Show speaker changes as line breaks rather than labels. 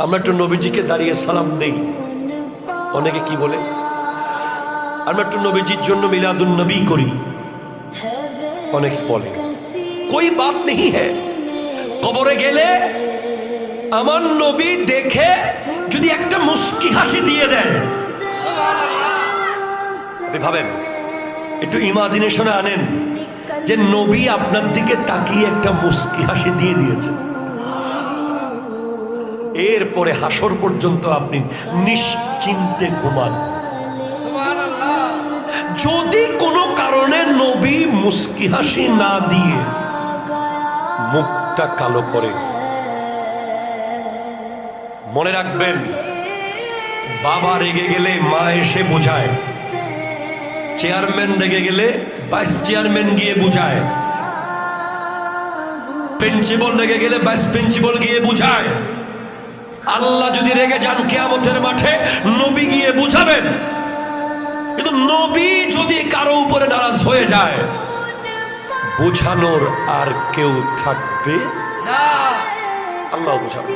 আমরা একটু নবীজিকে দাঁড়িয়ে সালাম দেই, অনেকে কি বলে আমরা একটু নবীজির জন্য মিলাদুন নবী করি, অনেকে বলে কোই বাত নেই হ্যাঁ। কবরে গেলে আমার নবী দেখে যদি একটা মুস্কি হাসি দিয়ে দেন, ভাবেন একটু ইমাজিনেশনে আনেন যে নবী আপনার দিকে তাকিয়ে একটা মুস্কি হাসি দিয়ে দিয়েছে, এরপরে হাসর পর্যন্ত আপনি নিশ্চিন্তে ঘুমান। যদি কোনো কারণে নবী মুস্কি হাসি না দিয়ে মুখটা কালো করে, মনে রাখবেন বাবা রেগে গেলে মা এসে বোঝায়, চেয়ারম্যান রেগে গেলে ভাইস চেয়ারম্যান গিয়ে বুঝায়, প্রিন্সিপাল রেগে গেলে ভাইস প্রিন্সিপাল গিয়ে বুঝায়। আল্লাহ যদি রেগে যান কিয়ামতের মাঠে নবী গিয়ে বুঝাবেন। কিন্তু নবী যদি কারো উপরে নারাজ হয়ে যায়, বুঝানোর আর কেউ থাকবে না, আল্লাহ বুঝাবে।